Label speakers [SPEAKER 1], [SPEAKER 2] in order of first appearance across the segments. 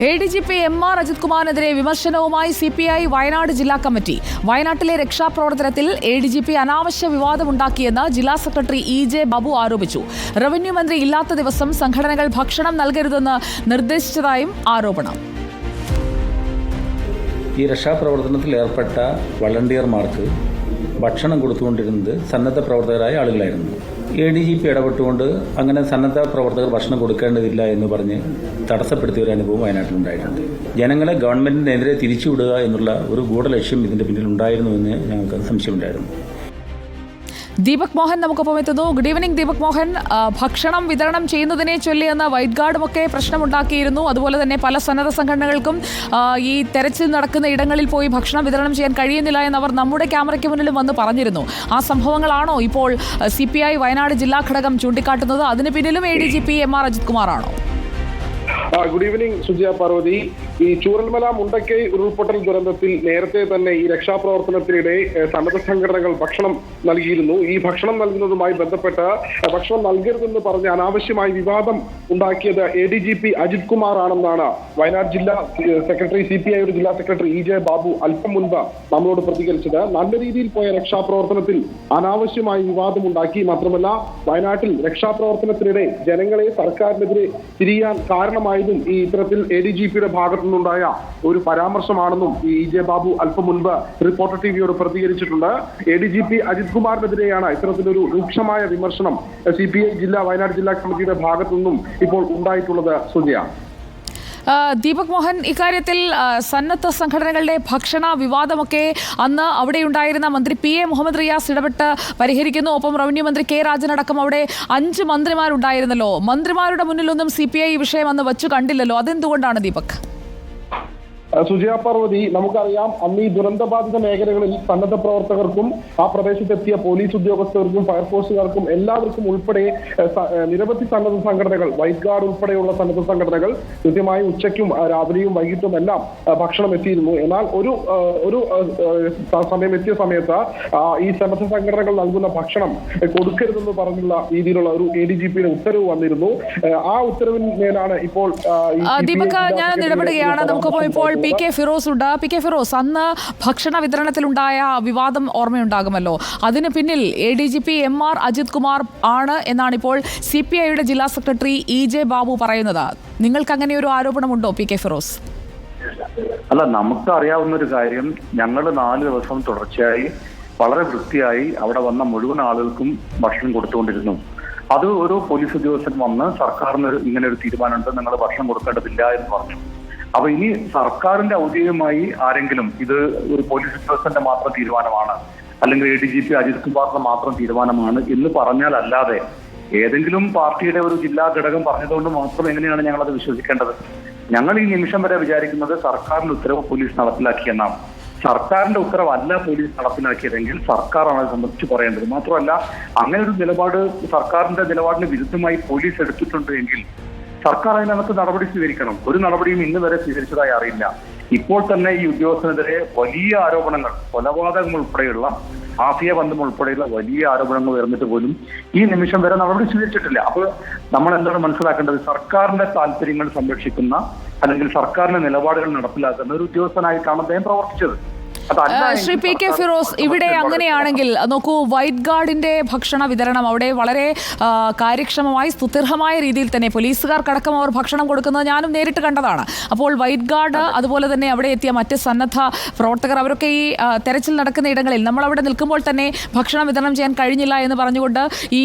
[SPEAKER 1] ADGP MR Ajith കുമാറിനെതിരെ വിമർശനവുമായി CPI Wayanad ജില്ലാ committee. വയനാട്ടിലെ രക്ഷാപ്രവർത്തനത്തിൽ ADGP അനാവശ്യ വിവാദമുണ്ടാക്കിയെന്ന് ജില്ലാ സെക്രട്ടറി EJ ബാബു ആരോപിച്ചു. റവന്യൂ മന്ത്രി ഇല്ലാത്ത ദിവസം സംഘടനകൾ ഭക്ഷണം നൽകരുതെന്ന് നിർദ്ദേശിച്ചതായും ആരോപണം.
[SPEAKER 2] ഈ രക്ഷാപ്രവർത്തനത്തിൽ ഏർപ്പെട്ട വളണ്ടിയർമാർക്ക് ഭക്ഷണം കൊടുത്തുകൊണ്ടിരുന്നത് സന്നദ്ധ പ്രവർത്തകരായ ആളുകളായിരുന്നു. ADGP ഇടപെട്ടുകൊണ്ട് അങ്ങനെ സന്നദ്ധ പ്രവർത്തകർ ഭക്ഷണം കൊടുക്കേണ്ടതില്ല എന്ന് പറഞ്ഞ് തടസ്സപ്പെടുത്തിയ ഒരു അനുഭവം വയനാട്ടിലുണ്ടായിട്ടുണ്ട്. ജനങ്ങളെ ഗവൺമെന്റിനെതിരെ തിരിച്ചുവിടുക എന്നുള്ള ഒരു ഗൂഢലക്ഷ്യം ഇതിന്റെ പിന്നിൽ ഉണ്ടായിരുന്നുവെന്ന് ഞങ്ങൾക്ക് സംശയമുണ്ടായിരുന്നു.
[SPEAKER 1] ദീപക് മോഹൻ നമുക്കൊപ്പം എത്തുന്നു. Good evening Deepak Mohan. ഭക്ഷണം വിതരണം ചെയ്യുന്നതിനെ ചൊല്ലിയെന്ന വൈറ്റ് ഗാർഡുമൊക്കെ പ്രശ്നമുണ്ടാക്കിയിരുന്നു. അതുപോലെ തന്നെ പല സന്നദ്ധ സംഘടനകൾക്കും ഈ തെരച്ചിൽ നടക്കുന്ന ഇടങ്ങളിൽ പോയി ഭക്ഷണം വിതരണം ചെയ്യാൻ കഴിയുന്നില്ല എന്ന് അവർ നമ്മുടെ ക്യാമറയ്ക്ക് മുന്നിലും വന്ന് പറഞ്ഞിരുന്നു. ആ സംഭവങ്ങളാണോ ഇപ്പോൾ CPI വയനാട് ജില്ലാ ഘടകം ചൂണ്ടിക്കാട്ടുന്നത്? അതിന് പിന്നിലും ADGP MR അജിത് കുമാറാണോ?
[SPEAKER 3] Good evening Sujiya Parvathy. ഈ ചൂരൽമല മുണ്ടക്കൈ ഉരുൾപൊട്ടൽ ദുരന്തത്തിൽ നേരത്തെ തന്നെ ഈ രക്ഷാപ്രവർത്തനത്തിനിടെ സന്നദ്ധ സംഘടനകൾ ഭക്ഷണം നൽകിയിരുന്നു. ഈ ഭക്ഷണം നൽകുന്നതുമായി ബന്ധപ്പെട്ട് ഭക്ഷണം നൽകരുതെന്ന് പറഞ്ഞ് അനാവശ്യമായി വിവാദം ഉണ്ടാക്കിയത് ADGP അജിത് കുമാർ ആണെന്നാണ് വയനാട് ജില്ലാ സെക്രട്ടറി CPI ജില്ലാ സെക്രട്ടറി EJ ബാബു അല്പം മുൻപ് നമ്മളോട് പ്രതികരിച്ചത്. നല്ല രീതിയിൽ പോയ രക്ഷാപ്രവർത്തനത്തിൽ അനാവശ്യമായി വിവാദമുണ്ടാക്കി. മാത്രമല്ല വയനാട്ടിൽ രക്ഷാപ്രവർത്തനത്തിനിടെ ജനങ്ങളെ സർക്കാരിനെതിരെ തിരിയാൻ കാരണമായതും ഈ ഇത്തരത്തിൽ ADGPയുടെ ഭാഗത്തു ായ ഒരു പരാമർശമാണെന്നും EJ ബാബു അല്പം മുൻപ് റിപ്പോർട്ടർ TVയോട് പ്രതികരിച്ചിട്ടുണ്ട്. ADGP അജിത് കുമാറിനെതിരെയാണ് ഇത്തരത്തിലൊരു രൂക്ഷമായ വിമർശനം CPI വയനാട് ജില്ലാ കമ്മിറ്റിയുടെ ഭാഗത്തു നിന്നും ഇപ്പോൾ ഉണ്ടായിട്ടുള്ളത്. സുജിയ,
[SPEAKER 1] ദീപക് മോഹൻ, ഇക്കാര്യത്തിൽ സന്നദ്ധ സംഘടനകളുടെ ഭക്ഷണ വിവാദമൊക്കെ അന്ന് അവിടെയുണ്ടായിരുന്ന മന്ത്രി PA മുഹമ്മദ് റിയാസ് ഇടപെട്ട് പരിഹരിക്കുന്നു. ഒപ്പം റവന്യൂ മന്ത്രി K രാജൻ അടക്കം അവിടെ 5 മന്ത്രിമാരുണ്ടായിരുന്നല്ലോ. മന്ത്രിമാരുടെ മുന്നിലൊന്നും CPI ഈ വിഷയം അന്ന് വെച്ചു കണ്ടില്ലല്ലോ. അതെന്തുകൊണ്ടാണ് ദീപക്?
[SPEAKER 3] സുജിയ പാർവതി, നമുക്കറിയാം അന്ന് ഈ ദുരന്തബാധിത മേഖലകളിൽ സന്നദ്ധ പ്രവർത്തകർക്കും ആ പ്രദേശത്തെത്തിയ പോലീസ് ഉദ്യോഗസ്ഥർക്കും ഫയർഫോഴ്സുകാർക്കും എല്ലാവർക്കും ഉൾപ്പെടെ നിരവധി സന്നദ്ധ സംഘടനകൾ, വൈറ്റ് ഗാർഡ് ഉൾപ്പെടെയുള്ള സന്നദ്ധ സംഘടനകൾ കൃത്യമായി ഉച്ചയ്ക്കും രാവിലെയും വൈകിട്ടും എല്ലാം ഭക്ഷണം എത്തിയിരുന്നു. എന്നാൽ ഒരു സമയം എത്തിയ സമയത്ത് ഈ സന്നദ്ധ സംഘടനകൾ നൽകുന്ന ഭക്ഷണം കൊടുക്കരുതെന്ന് പറഞ്ഞുള്ള രീതിയിലുള്ള ഒരു ADGPയുടെ ഉത്തരവ് വന്നിരുന്നു. ആ ഉത്തരവിന്മേലാണ് ഇപ്പോൾ
[SPEAKER 1] ദീപക്, ഞാൻ ഇടപെടുകയാണ്. നമുക്കിപ്പോൾ ഇപ്പോൾ PK ഫിറോസ് ഉണ്ട്. PK ഫിറോസ്, അന്ന് ഭക്ഷണ വിതരണത്തിലുണ്ടായ വിവാദം ഓർമ്മയുണ്ടാകുമല്ലോ. അതിന് പിന്നിൽ ADGP MR അജിത് കുമാർ ആണ് എന്നാണ് ഇപ്പോൾ CPIയുടെ ജില്ലാ സെക്രട്ടറി EJ ബാബു പറയുന്നത്. നിങ്ങൾക്ക് അങ്ങനെ ഒരു ആരോപണമുണ്ടോ PK ഫിറോസ്?
[SPEAKER 4] അല്ല, നമുക്ക് അറിയാവുന്ന ഒരു കാര്യം, ഞങ്ങൾ 4 ദിവസം തുടർച്ചയായി വളരെ വൃത്തിയായി അവിടെ വന്ന മുഴുവൻ ആളുകൾക്കും ഭക്ഷണം കൊടുത്തുകൊണ്ടിരുന്നു. അത് ഒരു പോലീസ് ഉദ്യോഗസ്ഥൻ വന്ന് സർക്കാരിന് ഇങ്ങനെ ഒരു തീരുമാനമുണ്ട്, നിങ്ങൾ ഭക്ഷണം കൊടുക്കേണ്ടതില്ല എന്ന് പറഞ്ഞു. അപ്പൊ ഇനി സർക്കാരിന്റെ ഔദ്യോഗികമായി ആരെങ്കിലും ഇത് ഒരു പോലീസ് ഉദ്യോഗസ്ഥന്റെ മാത്രം തീരുമാനമാണ്, അല്ലെങ്കിൽ ADGP അജിത് കുമാറിന്റെ മാത്രം തീരുമാനമാണ് എന്ന് പറഞ്ഞാൽ അല്ലാതെ ഏതെങ്കിലും പാർട്ടിയുടെ ഒരു ജില്ലാ ഘടകം പറഞ്ഞതുകൊണ്ട് മാത്രം എങ്ങനെയാണ് ഞങ്ങളത് വിശ്വസിക്കേണ്ടത്? ഞങ്ങൾ ഈ നിമിഷം വരെ വിചാരിക്കുന്നത് സർക്കാരിന്റെ ഉത്തരവ് പോലീസ് നടപ്പിലാക്കിയെന്നാണ്. സർക്കാരിന്റെ ഉത്തരവല്ല പോലീസ് നടപ്പിലാക്കിയതെങ്കിൽ സർക്കാരാണ് അത് സംബന്ധിച്ച് പറയേണ്ടത്. മാത്രമല്ല, അങ്ങനെ ഒരു നിലപാട് സർക്കാരിന്റെ നിലപാടിന് വിരുദ്ധമായി പോലീസ് എടുത്തിട്ടുണ്ട് എങ്കിൽ സർക്കാർ അതിനകത്ത് നടപടി സ്വീകരിക്കണം. ഒരു നടപടിയും ഇന്ന് വരെ സ്വീകരിച്ചതായി അറിയില്ല. ഇപ്പോൾ തന്നെ ഈ ഉദ്യോഗസ്ഥനെതിരെ വലിയ ആരോപണങ്ങൾ, കൊലപാതകം ഉൾപ്പെടെയുള്ള മാഫിയ ബന്ധം ഉൾപ്പെടെയുള്ള വലിയ ആരോപണങ്ങൾ ഉയർന്നിട്ട് പോലും ഈ നിമിഷം വരെ നടപടി സ്വീകരിച്ചിട്ടില്ല. അപ്പോൾ നമ്മൾ എന്താണ് മനസ്സിലാക്കേണ്ടത്? സർക്കാരിന്റെ താല്പര്യങ്ങൾ സംരക്ഷിക്കുന്ന അല്ലെങ്കിൽ സർക്കാരിന്റെ നിലപാടുകൾ നടപ്പിലാക്കുന്ന ഒരു ഉദ്യോഗസ്ഥനായിട്ടാണ് അദ്ദേഹം പ്രവർത്തിച്ചത്.
[SPEAKER 1] ശ്രീ PK ഫിറോസ്, ഇവിടെ അങ്ങനെയാണെങ്കിൽ നോക്കൂ, വൈറ്റ് ഗാർഡിന്റെ ഭക്ഷണ വിതരണം അവിടെ വളരെ കാര്യക്ഷമമായി സ്തുത്യർഹമായ രീതിയിൽ തന്നെ പോലീസുകാർക്കടക്കം അവർ ഭക്ഷണം കൊടുക്കുന്നത് ഞാനും നേരിട്ട് കണ്ടതാണ്. അപ്പോൾ വൈറ്റ് ഗാർഡ്, അതുപോലെ തന്നെ അവിടെ എത്തിയ മറ്റ് സന്നദ്ധ പ്രവർത്തകർ, അവരൊക്കെ ഈ തെരച്ചിൽ നടക്കുന്ന ഇടങ്ങളിൽ നമ്മളവിടെ നിൽക്കുമ്പോൾ തന്നെ ഭക്ഷണം വിതരണം ചെയ്യാൻ കഴിഞ്ഞില്ല എന്ന് പറഞ്ഞുകൊണ്ട് ഈ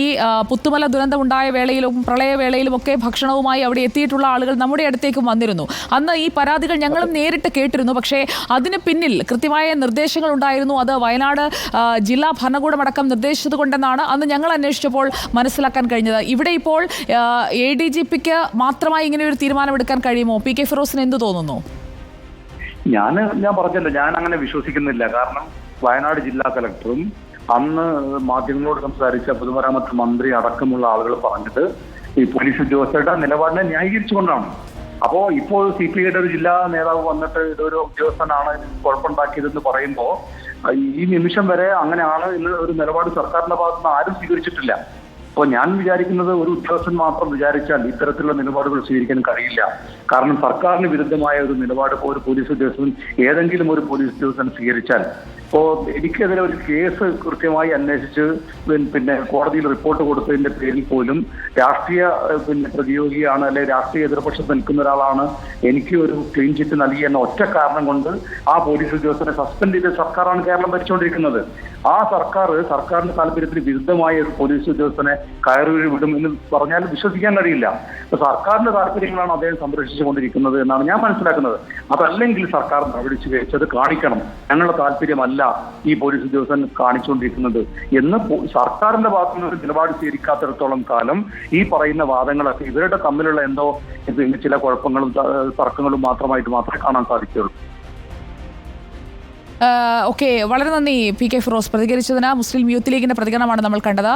[SPEAKER 1] പുത്തുമല ദുരന്തമുണ്ടായ വേളയിലും പ്രളയവേളയിലും ഒക്കെ ഭക്ഷണവുമായി അവിടെ എത്തിയിട്ടുള്ള ആളുകൾ നമ്മുടെ അടുത്തേക്കും വന്നിരുന്നു. അന്ന് ഈ പരാതികൾ ഞങ്ങളും നേരിട്ട് കേട്ടിരുന്നു. പക്ഷേ അതിന് പിന്നിൽ കൃത്യമായ നിർദ്ദേശങ്ങൾ ഉണ്ടായിരുന്നു. അത് വയനാട് ജില്ലാ ഭരണകൂടമടക്കം നിർദ്ദേശിച്ചത് കൊണ്ടെന്നാണ് അന്ന് ഞങ്ങൾ അന്വേഷിച്ചപ്പോൾ മനസ്സിലാക്കാൻ കഴിഞ്ഞത്. ഇവിടെ ഇപ്പോൾ ADGPക്ക് മാത്രമായി ഇങ്ങനെ ഒരു തീരുമാനമെടുക്കാൻ കഴിയുമോ? PK ഫിറോസിന് എന്ത് തോന്നുന്നു?
[SPEAKER 4] ഞാൻ പറഞ്ഞല്ലോ, ഞാൻ അങ്ങനെ വിശ്വസിക്കുന്നില്ല. കാരണം വയനാട് ജില്ലാ കലക്ടറും അന്ന് മാധ്യമങ്ങളോട് സംസാരിച്ച പൊതുമരാമത്ത് മന്ത്രി അടക്കമുള്ള ആളുകൾ പറഞ്ഞത് ഈ പോലീസ് ഉദ്യോഗസ്ഥരുടെ നിലപാടിനെ ന്യായീകരിച്ചുകൊണ്ടാണ്. അപ്പോ ഇപ്പോൾ CPIയുടെ ഒരു ജില്ലാ നേതാവ് വന്നിട്ട് ഇതൊരു ഉദ്യോഗസ്ഥനാണ് കുഴപ്പമുണ്ടാക്കിയതെന്ന് പറയുമ്പോൾ ഈ നിമിഷം വരെ അങ്ങനെയാണ് ഇന്ന് ഒരു നിലപാട് സർക്കാരിന്റെ ഭാഗത്തുനിന്ന് ആരും സ്വീകരിച്ചിട്ടില്ല. അപ്പോൾ ഞാൻ വിചാരിക്കുന്നത് ഒരു ഉദ്യോഗസ്ഥൻ മാത്രം വിചാരിച്ചാൽ ഇത്തരത്തിലുള്ള നിലപാടുകൾ സ്വീകരിക്കാൻ കഴിയില്ല. കാരണം സർക്കാരിന് വിരുദ്ധമായ ഒരു നിലപാട് ഒരു പോലീസ് ഉദ്യോഗസ്ഥൻ ഏതെങ്കിലും ഒരു പോലീസ് ഉദ്യോഗസ്ഥൻ സ്വീകരിച്ചാൽ, ഇപ്പോൾ എനിക്കെതിരെ ഒരു കേസ് കൃത്യമായി അന്വേഷിച്ച് പിന്നെ കോടതിയിൽ റിപ്പോർട്ട് കൊടുത്തതിന്റെ പേരിൽ പോലും രാഷ്ട്രീയ പ്രതിയോഗിയാണ് അല്ലെങ്കിൽ രാഷ്ട്രീയ എതിർപക്ഷത്ത് നിൽക്കുന്ന ഒരാളാണ് എനിക്ക് ഒരു ക്ലീൻ ചിറ്റ് നൽകി എന്ന ഒറ്റ കാരണം കൊണ്ട് ആ പോലീസ് ഉദ്യോഗസ്ഥനെ സസ്പെൻഡ് ചെയ്ത സർക്കാരാണ് കേരളം ഭരിച്ചുകൊണ്ടിരിക്കുന്നത്. ആ സർക്കാരിന്റെ താല്പര്യത്തിന് വിരുദ്ധമായ ഒരു പോലീസ് ഉദ്യോഗസ്ഥനെ കയറി വിടും എന്ന് പറഞ്ഞാൽ വിശ്വസിക്കാൻ കഴിയില്ല. അപ്പൊ സർക്കാരിന്റെ താല്പര്യങ്ങളാണ് അദ്ദേഹം സംരക്ഷിച്ചുകൊണ്ടിരിക്കുന്നത് എന്നാണ് ഞാൻ മനസ്സിലാക്കുന്നത്. അതല്ലെങ്കിൽ സർക്കാർ നടപടി സ്വീകരിച്ചത് കാണിക്കണം, ഞങ്ങളുടെ താല്പര്യമല്ല ഈ പോലീസ് ഉദ്യോഗസ്ഥൻ കാണിച്ചുകൊണ്ടിരിക്കുന്നത് എന്ന് സർക്കാരിന്റെ ഭാഗത്തു നിന്ന് നിലപാട് സ്വീകരിക്കാത്തിടത്തോളം കാലം ഈ പറയുന്ന വാദങ്ങളൊക്കെ ഇവരുടെ തമ്മിലുള്ള എന്തോ ചില കുഴപ്പങ്ങളും തർക്കങ്ങളും മാത്രമേ കാണാൻ സാധിക്കുകയുള്ളൂ.
[SPEAKER 1] ഓക്കെ, വളരെ നന്ദി പി കെ ഫിറോസ് പ്രതികരിച്ചതിന്. മുസ്ലിം യൂത്ത് ലീഗിന്റെ പ്രതികരണമാണ് നമ്മൾ കണ്ടത്.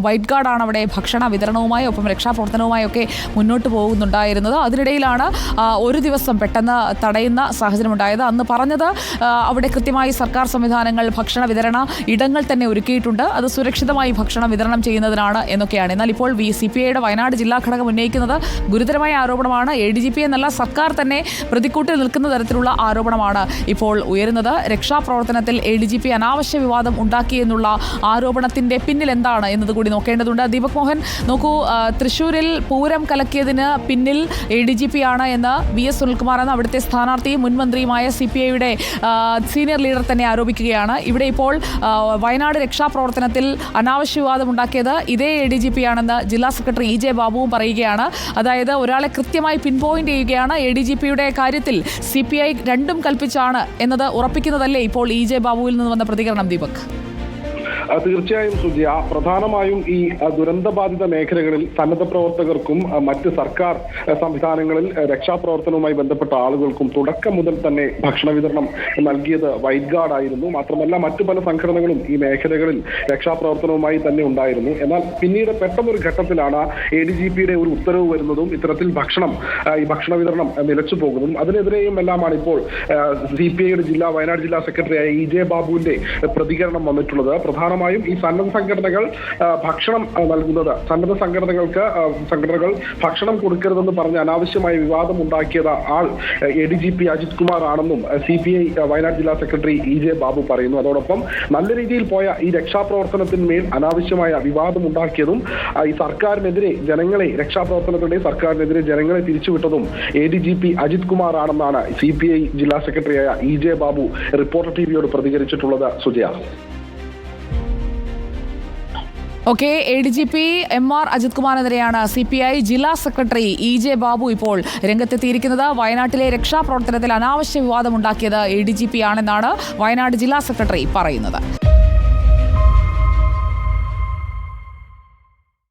[SPEAKER 1] വൈറ്റ് ഗാർഡാണ് അവിടെ ഭക്ഷണ വിതരണവുമായി ഒപ്പം രക്ഷാപ്രവർത്തനവുമായി ഒക്കെ മുന്നോട്ട് പോകുന്നുണ്ടായിരുന്നത്. അതിനിടയിലാണ് ഒരു ദിവസം പെട്ടെന്ന് തടയുന്ന സാഹചര്യമുണ്ടായത്. അന്ന് പറഞ്ഞത് അവിടെ കൃത്യമായി സർക്കാർ സംവിധാനങ്ങൾ ഭക്ഷണ വിതരണ ഇടങ്ങൾ തന്നെ ഒരുക്കിയിട്ടുണ്ട്, അത് സുരക്ഷിതമായി ഭക്ഷണം വിതരണം ചെയ്യുന്നതിനാണ് എന്നൊക്കെയാണ്. എന്നാൽ ഇപ്പോൾ CPIയുടെ വയനാട് ജില്ലാ ഘടകം ഉന്നയിക്കുന്നത് ഗുരുതരമായ ആരോപണമാണ്. ADGP എന്നല്ല, സർക്കാർ തന്നെ പ്രതിക്കൂട്ടിൽ നിൽക്കുന്ന തരത്തിലുള്ള ആരോപണമാണ് ഇപ്പോൾ ഉയരുന്നത്. രക്ഷാപ്രവർത്തനത്തിൽ ADGP അനാവശ്യ വിവാദം ഉണ്ടാക്കിയെന്നുള്ള ആരോപണത്തിന്റെ പിന്നിൽ എന്താണ് എന്നതുകൂടി നോക്കേണ്ടതുണ്ട്. ദീപക് മോഹൻ, നോക്കൂ, തൃശ്ശൂരിൽ പൂരം കലക്കിയതിന് പിന്നിൽ ADGP ആണ് എന്ന് VS സുനിൽകുമാർ എന്ന അവിടുത്തെ സ്ഥാനാർത്ഥിയും മുൻ മന്ത്രിയുമായ CPIയുടെ സീനിയർ ലീഡർ തന്നെ ആരോപിക്കുകയാണ്. ഇവിടെ ഇപ്പോൾ വയനാട് രക്ഷാപ്രവർത്തനത്തിൽ അനാവശ്യ വിവാദം ഉണ്ടാക്കിയത് ഇതേ ADGP ആണെന്ന് ജില്ലാ സെക്രട്ടറി EJ ബാബുവും പറയുകയാണ്. അതായത് ഒരാളെ കൃത്യമായി പിൻ പോയിന്റ് ചെയ്യുകയാണ്. ADGPയുടെ കാര്യത്തിൽ CPI രണ്ടും കൽപ്പിച്ചാണ് എന്നത് ഉറപ്പിക്കുന്നതല്ലേ ഇപ്പോൾ EJ ബാബുവിൽ നിന്ന് വന്ന പ്രതികരണം? ദീപക്,
[SPEAKER 3] തീർച്ചയായും സുജിയ, പ്രധാനമായും ഈ ദുരന്തബാധിത മേഖലകളിൽ സന്നദ്ധ പ്രവർത്തകർക്കും മറ്റ് സർക്കാർ സംവിധാനങ്ങളിൽ രക്ഷാപ്രവർത്തനവുമായി ബന്ധപ്പെട്ട ആളുകൾക്കും തുടക്കം മുതൽ തന്നെ ഭക്ഷണ വിതരണം നൽകിയത് വൈറ്റ് ഗാർഡ് ആയിരുന്നു. മാത്രമല്ല മറ്റു പല സംഘടനകളും ഈ മേഖലകളിൽ രക്ഷാപ്രവർത്തനവുമായി തന്നെ ഉണ്ടായിരുന്നു. എന്നാൽ പിന്നീട് പെട്ടെന്നൊരു ഘട്ടത്തിലാണ് ADGPയുടെ ഒരു ഉത്തരവ് വരുന്നതും ഇത്തരത്തിൽ ഈ ഭക്ഷണ വിതരണം നിലച്ചു പോകുന്നതും. അതിനെതിരെയും എല്ലാമാണ് ഇപ്പോൾ CPIയുടെ വയനാട് ജില്ലാ സെക്രട്ടറിയായ EJ ബാബുവിന്റെ പ്രതികരണം വന്നിട്ടുള്ളത്. പ്രധാനമായും ഈ സന്നദ്ധ സംഘടനകൾ ഭക്ഷണം നൽകുന്നത്, സംഘടനകൾ ഭക്ഷണം കൊടുക്കരുതെന്ന് പറഞ്ഞ് അനാവശ്യമായ വിവാദം ഉണ്ടാക്കിയത് ആൾ ADGP അജിത് കുമാർ ആണെന്നും CPI വയനാട് ജില്ലാ സെക്രട്ടറി EJ ബാബു പറയുന്നു. അതോടൊപ്പം നല്ല രീതിയിൽ പോയ ഈ രക്ഷാപ്രവർത്തനത്തിന്മേൽ അനാവശ്യമായ വിവാദം ഉണ്ടാക്കിയതും ഈ സർക്കാരിനെതിരെ ജനങ്ങളെ തിരിച്ചുവിട്ടതും ADGP അജിത് കുമാർ ആണെന്നാണ് CPI ജില്ലാ സെക്രട്ടറിയായ EJ ബാബു റിപ്പോർട്ടർ TVയോട് പ്രതികരിച്ചിട്ടുള്ളത്. Sujaya.
[SPEAKER 1] Okay, ADGP MR Ajith കുമാറിനെതിരെയാണ് CPI ജില്ലാ സെക്രട്ടറി EJ ബാബു ഇപ്പോൾ രംഗത്തെത്തിയിരിക്കുന്നത്. വയനാട്ടിലെ രക്ഷാപ്രവർത്തനത്തിൽ അനാവശ്യ വിവാദമുണ്ടാക്കിയത് ADGP ആണെന്നാണ് വയനാട് ജില്ലാ സെക്രട്ടറി പറയുന്നത്.